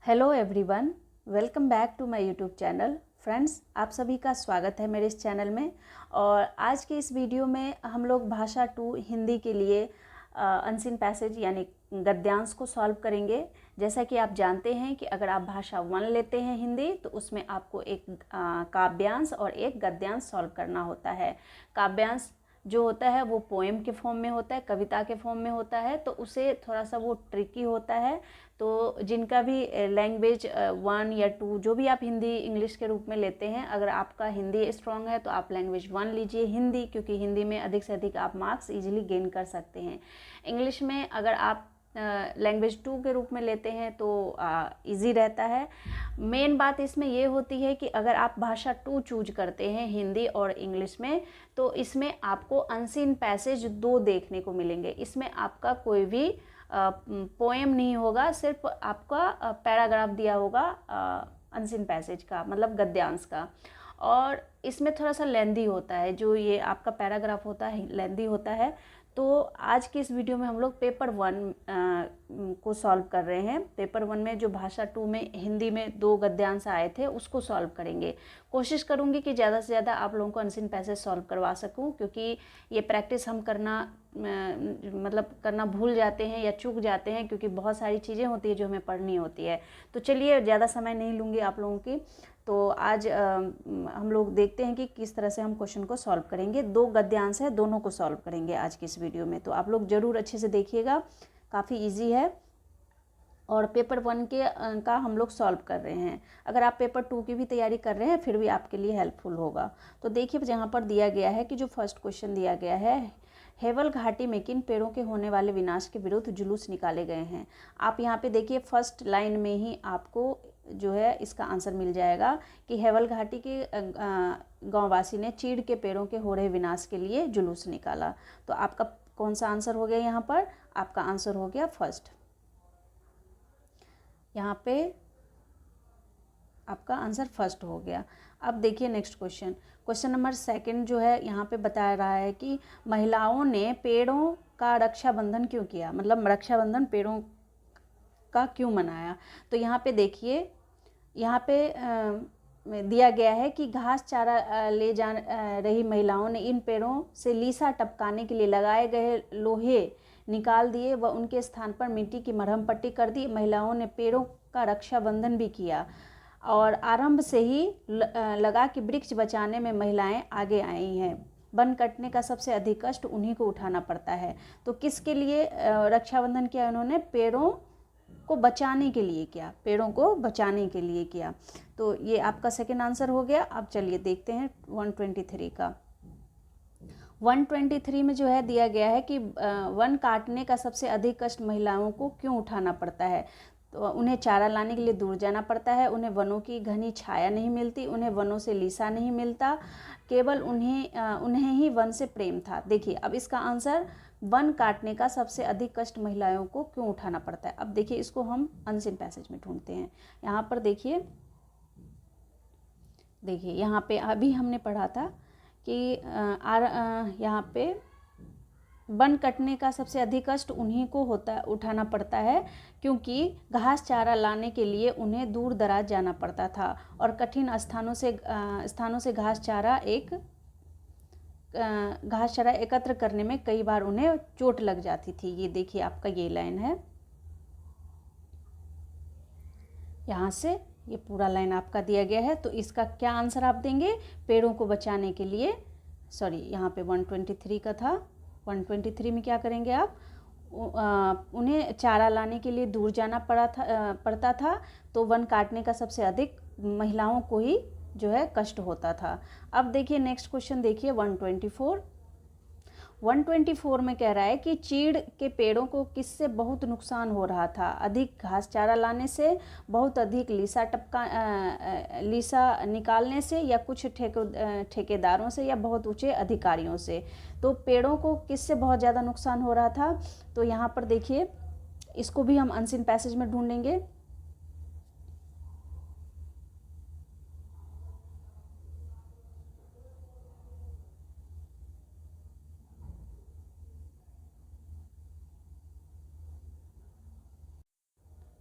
Hello everyone, welcome back to my YouTube channel. Friends, आप सभी का स्वागत है मेरे इस चैनल में। और आज के इस वीडियो में हम लोग भाषा 2 हिंदी के लिए अनसीन पैसेज यानी गद्यांश को सॉल्व करेंगे। जैसा कि आप जानते हैं कि अगर आप भाषा 1 लेते हैं हिंदी, तो उसमें आपको एक काव्यांश और एक गद्यांश सॉल्व करना होता है। काव्यांश जो होता है वो पोएम के फॉर्म में होता है, कविता के फॉर्म में होता है, तो उसे थोड़ा सा वो ट्रिकी होता है। तो जिनका भी लैंग्वेज 1 या 2 जो भी आप हिंदी इंग्लिश के रूप में लेते हैं, अगर आपका हिंदी स्ट्रांग है तो आप लैंग्वेज 1 लीजिए हिंदी, क्योंकि हिंदी में अधिक से अधिक आप मार्क्स इजीली गेन कर सकते हैं। इंग्लिश में अगर आप लैंग्वेज 2 के रूप में लेते हैं तो इजी रहता है। मेन बात इसमें ये होती है कि अगर आप भाषा 2 चूज करते हैं हिंदी और इंग्लिश में, तो इसमें आपको अनसीन पैसेज 2 देखने को मिलेंगे। इसमें आपका कोई भी पोएम नहीं होगा, सिर्फ आपका पैराग्राफ दिया होगा अनसीन पैसेज का, मतलब गद्यांश का। और इसमें थोड़ा सा लेंदी होता है, जो ये आपका पैराग्राफ होता है लेंदी होता है। तो आज की इस वीडियो में हम लोग पेपर 1 को सॉल्व कर रहे हैं। पेपर 1 में जो भाषा 2 में हिंदी में 2 गद्यांश आए थे उसको सॉल्व करेंगे। कोशिश करूंगी कि ज़्यादा से ज़्यादा आप लोगों को अनसीन पैसेज सॉल्व करवा सकूं, क्योंकि ये प्रैक्टिस हम करना भूल जाते हैं या चूक जाते हैं, क्योंकि बहुत सारी चीज़ें होती है जो हमें पढ़नी होती है। तो चलिए, ज़्यादा समय नहीं लूँगी आप लोगों की। तो आज हम लोग देखते हैं कि किस तरह से हम क्वेश्चन को सॉल्व करेंगे। 2 गद्यांश है, दोनों को सॉल्व करेंगे आज की इस वीडियो में। तो आप लोग ज़रूर अच्छे से देखिएगा, काफ़ी इजी है। और पेपर 1 के का हम लोग सॉल्व कर रहे हैं। अगर आप पेपर 2 की भी तैयारी कर रहे हैं फिर भी आपके लिए हेल्पफुल होगा। तो देखिए, जहाँ पर दिया गया है कि जो फर्स्ट क्वेश्चन दिया गया है, हेवल घाटी में किन पेड़ों के होने वाले विनाश के विरुद्ध जुलूस निकाले गए हैं। आप यहाँ पे देखिए, फर्स्ट लाइन में ही आपको जो है इसका आंसर मिल जाएगा कि हेवल घाटी के गांववासी ने चीड़ के पेड़ों के हो रहे विनाश के लिए जुलूस निकाला। तो आपका कौन सा आंसर हो गया यहाँ पर? आपका आंसर हो गया फर्स्ट। यहाँ पे आपका आंसर फर्स्ट हो गया। अब देखिए नेक्स्ट क्वेश्चन, क्वेश्चन नंबर 2 जो है यहाँ पे बता रहा है कि महिलाओं ने पेड़ों का रक्षाबंधन क्यों किया, मतलब रक्षाबंधन पेड़ों का क्यों मनाया। तो यहाँ पे देखिए, यहाँ पे दिया गया है कि घास चारा ले जा रही महिलाओं ने इन पेड़ों से लीसा टपकाने के लिए लगाए गए लोहे निकाल दिए व उनके स्थान पर मिट्टी की मरहम पट्टी कर दी। महिलाओं ने पेड़ों का रक्षाबंधन भी किया और आरंभ से ही लगा कि वृक्ष बचाने में महिलाएं आगे आई हैं। वन कटने का सबसे अधिक कष्ट उन्हीं को उठाना पड़ता है। तो किसके लिए रक्षाबंधन किया उन्होंने? पेड़ों को बचाने के लिए किया, पेड़ों को बचाने के लिए किया। तो ये आपका सेकंड आंसर हो गया। अब चलिए देखते हैं 123 का। 123 में जो है दिया गया है कि वन काटने का सबसे अधिक कष्ट महिलाओं को क्यों उठाना पड़ता है। तो उन्हें चारा लाने के लिए दूर जाना पड़ता है, उन्हें वनों की घनी छाया नहीं मिलती, उन्हें वनों से लीसा नहीं मिलता, केवल उन्हें ही वन से प्रेम था। देखिए, अब इसका आंसर वन काटने का सबसे अधिक कष्ट महिलाओं को क्यों उठाना पड़ता है। अब देखिए, इसको हम अनसीन पैसेज में ढूंढते हैं। यहाँ पर देखिए यहाँ पे अभी हमने पढ़ा था कि यहाँ पे वन कटने का सबसे अधिक कष्ट उन्हीं को उठाना पड़ता है, क्योंकि घास चारा लाने के लिए उन्हें दूर दराज जाना पड़ता था और कठिन स्थानों से घास चारा एकत्र करने में कई बार उन्हें चोट लग जाती थी। ये देखिए, आपका ये लाइन है, यहाँ से ये पूरा लाइन आपका दिया गया है। तो इसका क्या आंसर आप देंगे? पेड़ों को बचाने के लिए, सॉरी यहाँ पे 123 का था। 123 में क्या करेंगे आप? उन्हें चारा लाने के लिए दूर जाना पड़ता था, तो वन काटने का सबसे अधिक महिलाओं को ही जो है कष्ट होता था। अब देखिए नेक्स्ट क्वेश्चन, देखिए 124 में कह रहा है कि चीड़ के पेड़ों को किससे बहुत नुकसान हो रहा था? अधिक घास चारा लाने से, बहुत अधिक लीसा निकालने से, या कुछ ठेकेदारों से, या बहुत ऊंचे अधिकारियों से। तो पेड़ों को किससे बहुत ज़्यादा नुकसान हो रहा था? तो यहाँ पर देखिए, इसको भी हम अनसीन पैसेज में ढूंढेंगे।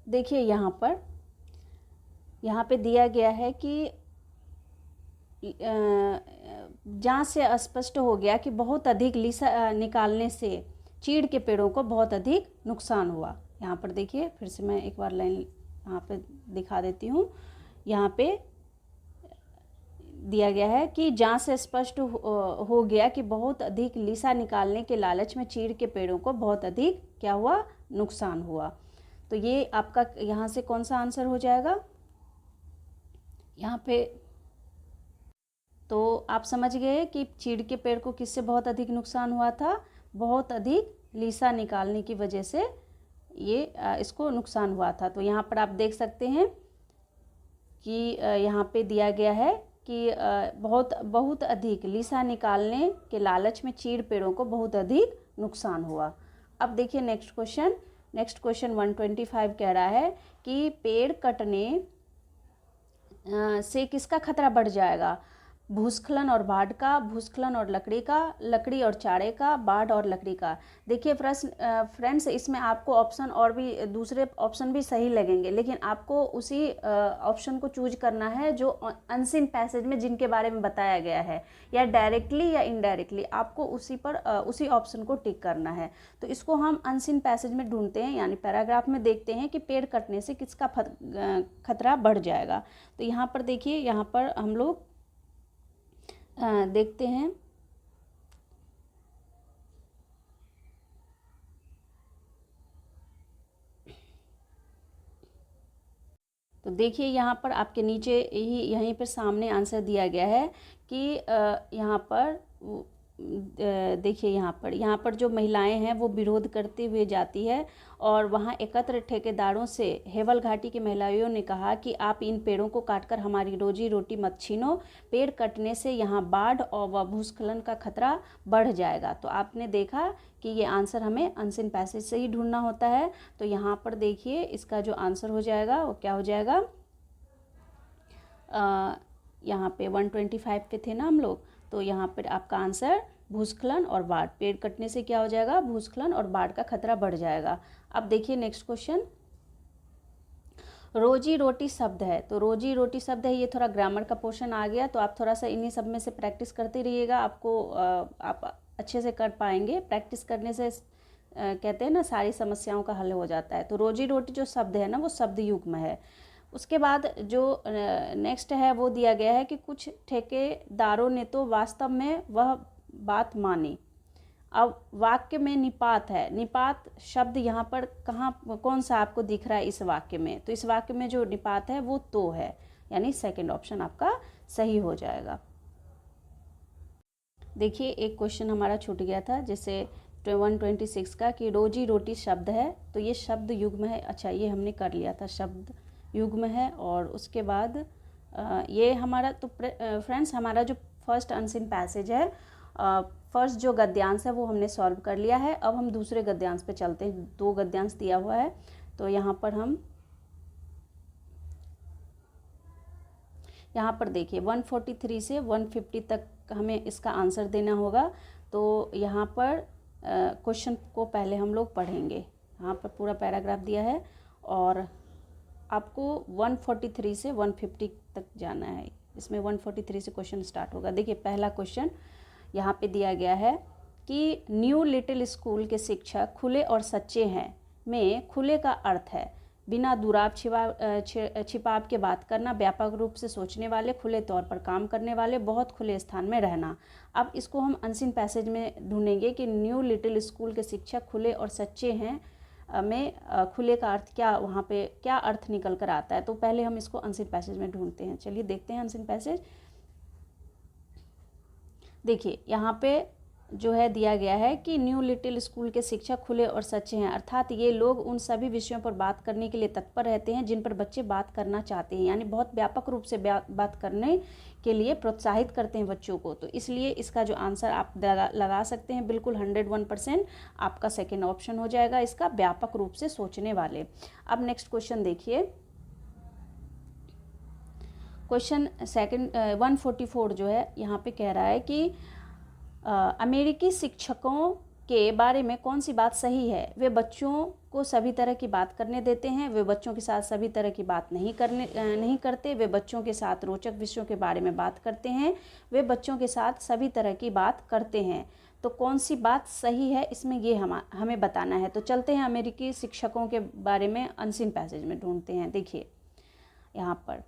देखिए यहाँ पर यहाँ पे दिया गया है कि जांच से स्पष्ट हो गया कि बहुत अधिक लीसा निकालने से चीड़ के पेड़ों को बहुत अधिक नुकसान हुआ। यहाँ पर देखिए, फिर से मैं एक बार लाइन यहाँ पे दिखा देती हूँ। यहाँ पे दिया गया है कि जांच से स्पष्ट हो गया कि बहुत अधिक लीसा निकालने के लालच में चीड़ के पेड़ों को बहुत अधिक क्या हुआ, नुकसान हुआ। तो ये आपका यहाँ से कौन सा आंसर हो जाएगा यहाँ पे। तो आप समझ गए कि चीड़ के पेड़ को किससे बहुत अधिक नुकसान हुआ था, बहुत अधिक लीसा निकालने की वजह से ये इसको नुकसान हुआ था। तो यहाँ पर आप देख सकते हैं कि यहाँ पे दिया गया है कि बहुत अधिक लीसा निकालने के लालच में चीड़ पेड़ों को बहुत अधिक नुकसान हुआ। अब देखिए नेक्स्ट क्वेश्चन 125 कह रहा है कि पेड़ कटने से किसका खतरा बढ़ जाएगा, भूस्खलन और बाढ़ का, भूस्खलन और लकड़ी का, लकड़ी और चारे का, बाढ़ और लकड़ी का। देखिए फ्रेंड्स, इसमें आपको ऑप्शन और भी दूसरे ऑप्शन भी सही लगेंगे, लेकिन आपको उसी ऑप्शन को चूज करना है जो अनसीन पैसेज में जिनके बारे में बताया गया है, या डायरेक्टली या इनडायरेक्टली आपको उसी ऑप्शन को टिक करना है। तो इसको हम अनसीन पैसेज में ढूंढते हैं, यानी पैराग्राफ में देखते हैं कि पेड़ कटने से किसका खतरा बढ़ जाएगा। तो यहाँ पर देखिए, यहाँ पर हम लोग देखते हैं। तो देखिए यहाँ पर आपके नीचे ही यहीं पर सामने आंसर दिया गया है कि यहाँ पर देखिए यहाँ पर जो महिलाएं हैं वो विरोध करते हुए जाती है, और वहाँ एकत्र ठेकेदारों से हेवल घाटी की महिलाओं ने कहा कि आप इन पेड़ों को काटकर हमारी रोजी रोटी मत छीनो, पेड़ कटने से यहाँ बाढ़ और भूस्खलन का खतरा बढ़ जाएगा। तो आपने देखा कि ये आंसर हमें अनसीन पैसेज से ही ढूंढना होता है। तो यहाँ पर देखिए इसका जो आंसर हो जाएगा वो क्या हो जाएगा, यहाँ पे 125 पे थे ना हम लोग, तो यहाँ पर आपका आंसर भूस्खलन और बाढ़, पेड़ कटने से क्या हो जाएगा, भूस्खलन और बाढ़ का खतरा बढ़ जाएगा। अब देखिए नेक्स्ट क्वेश्चन, रोजी रोटी शब्द है। तो रोजी रोटी शब्द है, ये थोड़ा ग्रामर का पोर्शन आ गया, तो आप थोड़ा सा इन्हीं सब में से प्रैक्टिस करते रहिएगा, आपको आप अच्छे से कर पाएंगे। प्रैक्टिस करने से कहते हैं ना सारी समस्याओं का हल हो जाता है। तो रोजी रोटी जो शब्द है ना वो शब्द युग्म है। उसके बाद जो नेक्स्ट है वो दिया गया है कि कुछ ठेकेदारों ने तो वास्तव में वह बात मानी। अब वाक्य में निपात है, निपात शब्द यहाँ पर कौन सा आपको दिख रहा है इस वाक्य में, तो इस वाक्य में जो निपात है वो तो है, यानी सेकंड ऑप्शन आपका सही हो जाएगा। देखिए एक क्वेश्चन हमारा छूट गया था जैसे 126 का कि रोजी रोटी शब्द है, तो ये शब्द युग्म है। अच्छा ये हमने कर लिया था, शब्द युग्म है। और उसके बाद ये हमारा तो फ्रेंड्स हमारा जो फर्स्ट अनसीन पैसेज है, फर्स्ट जो गद्यांश है वो हमने सॉल्व कर लिया है। अब हम दूसरे गद्यांश पे चलते हैं। 2 गद्यांश दिया हुआ है, तो यहाँ पर देखिए 143 से 150 तक हमें इसका आंसर देना होगा। तो यहाँ पर क्वेश्चन को पहले हम लोग पढ़ेंगे। यहाँ पर पूरा पैराग्राफ दिया है और आपको 143 से 150 तक जाना है। इसमें 143 से क्वेश्चन स्टार्ट होगा। देखिए पहला क्वेश्चन यहाँ पे दिया गया है कि न्यू लिटिल स्कूल के शिक्षक खुले और सच्चे हैं में खुले का अर्थ है बिना दुराब छिपाव के बात करना, व्यापक रूप से सोचने वाले, खुले तौर पर काम करने वाले, बहुत खुले स्थान में रहना। अब इसको हम अनसीन पैसेज में ढूंढेंगे कि न्यू लिटिल स्कूल के शिक्षक खुले और सच्चे हैं में खुले का अर्थ क्या, वहाँ पे क्या अर्थ निकल कर आता है। तो पहले हम इसको अनसीन पैसेज में ढूंढते हैं। चलिए देखते हैं अनसीन पैसेज। देखिए यहाँ पे जो है दिया गया है कि न्यू लिटिल स्कूल के शिक्षक खुले और सच्चे हैं, अर्थात ये लोग उन सभी विषयों पर बात करने के लिए तत्पर रहते हैं जिन पर बच्चे बात करना चाहते हैं, यानी बहुत व्यापक रूप से बात करने के लिए प्रोत्साहित करते हैं बच्चों को। तो इसलिए इसका जो आंसर आप लगा सकते हैं बिल्कुल 101% आपका सेकेंड ऑप्शन हो जाएगा इसका, व्यापक रूप से सोचने वाले। अब नेक्स्ट क्वेश्चन देखिए, क्वेश्चन सेकंड 144 जो है यहाँ पे कह रहा है कि अमेरिकी शिक्षकों के बारे में कौन सी बात सही है? वे बच्चों को सभी तरह की बात करने देते हैं, वे बच्चों के साथ सभी तरह की बात नहीं करते, वे बच्चों के साथ रोचक विषयों के बारे में बात करते हैं, वे बच्चों के साथ सभी तरह की बात करते हैं। तो कौन सी बात सही है इसमें, ये हमें बताना है। तो चलते हैं अमेरिकी शिक्षकों के बारे में अनसीन पैसेज में ढूंढते हैं। देखिए यहाँ पर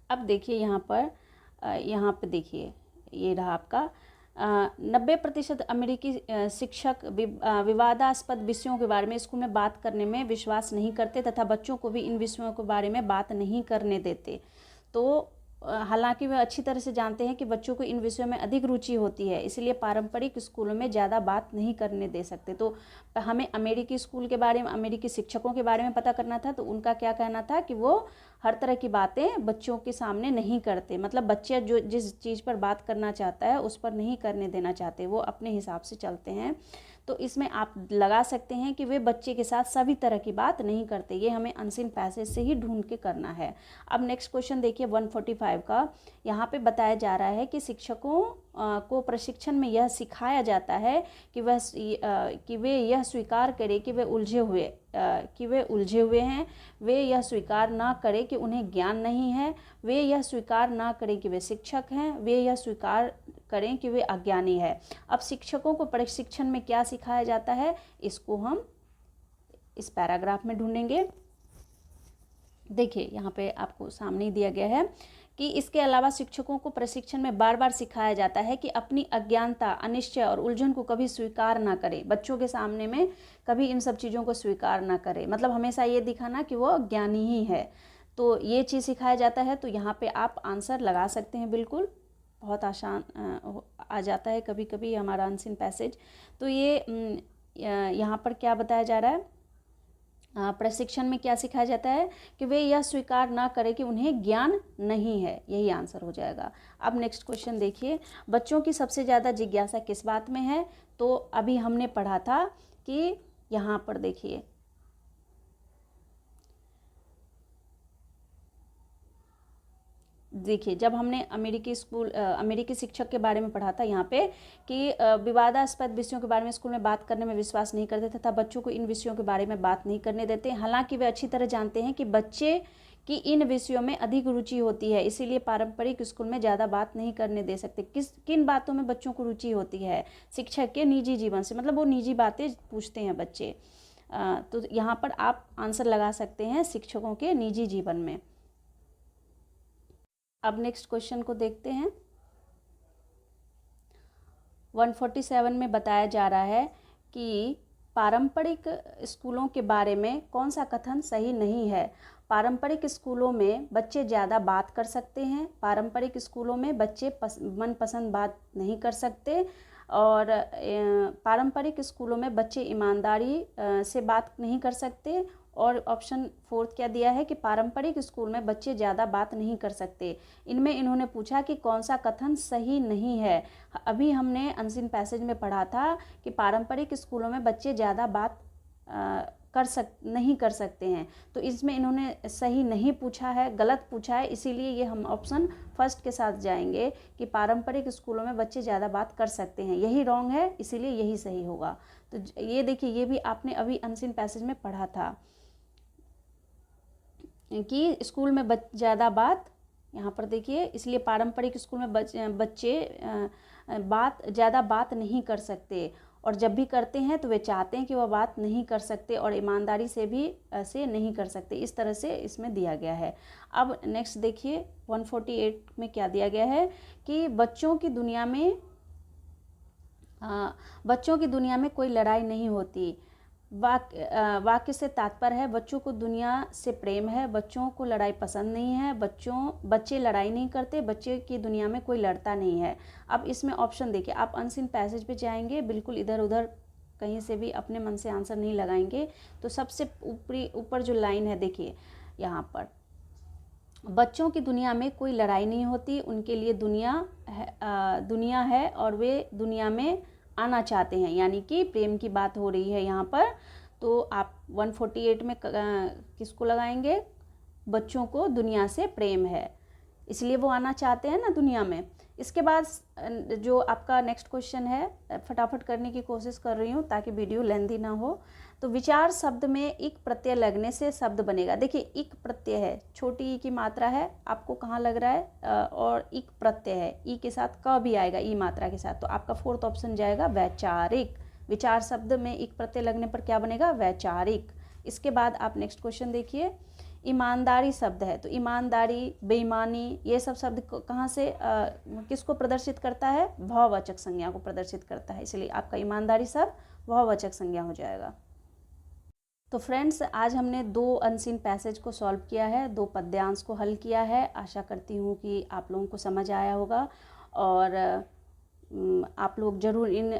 अब देखिए यहाँ पे देखिए, ये रहा आपका 90% अमेरिकी शिक्षक विवादास्पद विषयों के बारे में स्कूल में बात करने में विश्वास नहीं करते तथा बच्चों को भी इन विषयों के बारे में बात नहीं करने देते। तो हालांकि वे अच्छी तरह से जानते हैं कि बच्चों को इन विषयों में अधिक रुचि होती है, इसलिए पारंपरिक स्कूलों में ज़्यादा बात नहीं करने दे सकते। तो हमें अमेरिकी स्कूल के बारे में, अमेरिकी शिक्षकों के बारे में पता करना था। तो उनका क्या कहना था कि वो हर तरह की बातें बच्चों के सामने नहीं करते, मतलब बच्चे जो जिस चीज़ पर बात करना चाहता है उस पर नहीं करने देना चाहते, वो अपने हिसाब से चलते हैं। तो इसमें आप लगा सकते हैं कि वे बच्चे के साथ सभी तरह की बात नहीं करते। ये हमें अनसीन पैसेज से ही ढूंढ के करना है। अब नेक्स्ट क्वेश्चन देखिए 145 का। यहाँ पे बताया जा रहा है कि शिक्षकों को प्रशिक्षण में यह सिखाया जाता है कि वे यह स्वीकार करें कि वे उलझे हुए हैं, वे यह स्वीकार ना करें कि उन्हें ज्ञान नहीं है, वे यह स्वीकार ना करें कि वे शिक्षक हैं, वे यह स्वीकार करें कि वे अज्ञानी है। अब शिक्षकों को प्रशिक्षण में क्या सिखाया जाता है, इसको हम इस पैराग्राफ में ढूंढेंगे। देखिए यहाँ पे आपको सामने ही दिया गया है कि इसके अलावा शिक्षकों को प्रशिक्षण में बार बार सिखाया जाता है कि अपनी अज्ञानता, अनिश्चय और उलझन को कभी स्वीकार ना करें। बच्चों के सामने में कभी इन सब चीज़ों को स्वीकार ना करें, मतलब हमेशा ये दिखाना कि वो अज्ञानी ही है। तो ये चीज़ सिखाया जाता है। तो यहाँ पे आप आंसर लगा सकते हैं, बिल्कुल बहुत आसान आ जाता है कभी कभी हमारा अनसीन पैसेज। तो ये यहाँ पर क्या बताया जा रहा है, प्रशिक्षण में क्या सिखाया जाता है कि वे यह स्वीकार ना करें कि उन्हें ज्ञान नहीं है। यही आंसर हो जाएगा। अब नेक्स्ट क्वेश्चन देखिए, बच्चों की सबसे ज़्यादा जिज्ञासा किस बात में है? तो अभी हमने पढ़ा था कि यहाँ पर देखिए जब हमने अमेरिकी शिक्षक के बारे में पढ़ा था यहाँ पे कि विवादास्पद विषयों के बारे में स्कूल में बात करने में विश्वास नहीं करते तथा बच्चों को इन विषयों के बारे में बात नहीं करने देते। हालांकि वे अच्छी तरह जानते हैं कि बच्चे की इन विषयों में अधिक रुचि होती है, इसीलिए पारंपरिक स्कूल में ज़्यादा बात नहीं करने दे सकते। किन बातों में बच्चों को रुचि होती है? शिक्षक के निजी जीवन से, मतलब वो निजी बातें पूछते हैं बच्चे। तो यहाँ पर आप आंसर लगा सकते हैं शिक्षकों के निजी जीवन में। अब नेक्स्ट क्वेश्चन को देखते हैं। 147 में बताया जा रहा है कि पारंपरिक स्कूलों के बारे में कौन सा कथन सही नहीं है? पारंपरिक स्कूलों में बच्चे ज़्यादा बात कर सकते हैं, पारंपरिक स्कूलों में बच्चे मनपसंद बात नहीं कर सकते, और पारंपरिक स्कूलों में बच्चे ईमानदारी से बात नहीं कर सकते, और ऑप्शन 4 क्या दिया है कि पारंपरिक स्कूल में बच्चे ज़्यादा बात नहीं कर सकते। इनमें इन्होंने पूछा कि कौन सा कथन सही नहीं है। अभी हमने अनसीन पैसेज में पढ़ा था कि पारंपरिक स्कूलों में बच्चे ज़्यादा बात नहीं कर सकते हैं। तो इसमें इन्होंने सही नहीं पूछा है, गलत पूछा है, इसीलिए ये हम ऑप्शन फर्स्ट के साथ जाएंगे कि पारंपरिक स्कूलों में बच्चे ज़्यादा बात कर सकते हैं। यही रॉन्ग है, इसीलिए यही सही होगा। तो ये देखिए, ये भी आपने अभी अनसीन पैसेज में पढ़ा था कि स्कूल में ज़्यादा बात, यहाँ पर देखिए, इसलिए पारंपरिक स्कूल में बच्चे ज़्यादा बात नहीं कर सकते, और जब भी करते हैं तो वे चाहते हैं कि वह बात नहीं कर सकते, और ईमानदारी से भी ऐसे नहीं कर सकते। इस तरह से इसमें दिया गया है। अब नेक्स्ट देखिए 148 में क्या दिया गया है कि बच्चों की दुनिया में कोई लड़ाई नहीं होती। वाक्य से तात्पर्य है बच्चों को दुनिया से प्रेम है, बच्चों को लड़ाई पसंद नहीं है, बच्चे लड़ाई नहीं करते, बच्चे की दुनिया में कोई लड़ता नहीं है। अब इसमें ऑप्शन देखिए, आप अनसीन पैसेज पे जाएंगे, बिल्कुल इधर उधर कहीं से भी अपने मन से आंसर नहीं लगाएंगे। तो सबसे ऊपर जो लाइन है देखिए, यहाँ पर बच्चों की दुनिया में कोई लड़ाई नहीं होती, उनके लिए दुनिया है और वे दुनिया में आना चाहते हैं, यानी कि प्रेम की बात हो रही है यहाँ पर। तो आप 148 में किसको लगाएंगे? बच्चों को दुनिया से प्रेम है, इसलिए वो आना चाहते हैं ना दुनिया में। इसके बाद जो आपका नेक्स्ट क्वेश्चन है, फटाफट करने की कोशिश कर रही हूँ ताकि वीडियो लेंथी ना हो। तो विचार शब्द में इक प्रत्यय लगने से शब्द बनेगा। देखिए इक प्रत्यय है, छोटी ई की मात्रा है, आपको कहाँ लग रहा है, और इक प्रत्यय है, ई के साथ क भी आएगा, ई मात्रा के साथ, तो आपका फोर्थ ऑप्शन जाएगा वैचारिक। विचार शब्द में इक प्रत्यय लगने पर क्या बनेगा? वैचारिक। इसके बाद आप नेक्स्ट क्वेश्चन देखिए, ईमानदारी शब्द है, तो ईमानदारी, बेईमानी, ये सब शब्द कहाँ से किसको प्रदर्शित करता है? भाववाचक संज्ञा को प्रदर्शित करता है, इसलिए आपका ईमानदारी शब्द भाववाचक संज्ञा हो जाएगा। तो फ्रेंड्स, आज हमने 2 अनसीन पैसेज को सॉल्व किया है, 2 पद्यांश को हल किया है। आशा करती हूँ कि आप लोगों को समझ आया होगा, और आप लोग ज़रूर इन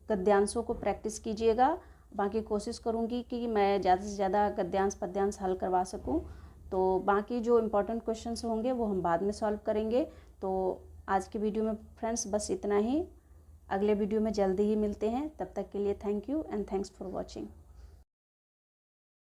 गद्यांशों को प्रैक्टिस कीजिएगा। बाकी कोशिश करूँगी कि मैं ज़्यादा से ज़्यादा गद्यांश पद्यांश हल करवा सकूँ। तो बाकी जो इम्पोर्टेंट क्वेश्चंस होंगे वो हम बाद में सॉल्व करेंगे। तो आज के वीडियो में फ्रेंड्स बस इतना ही। अगले वीडियो में जल्दी ही मिलते हैं, तब तक के लिए thank you and thanks for watching.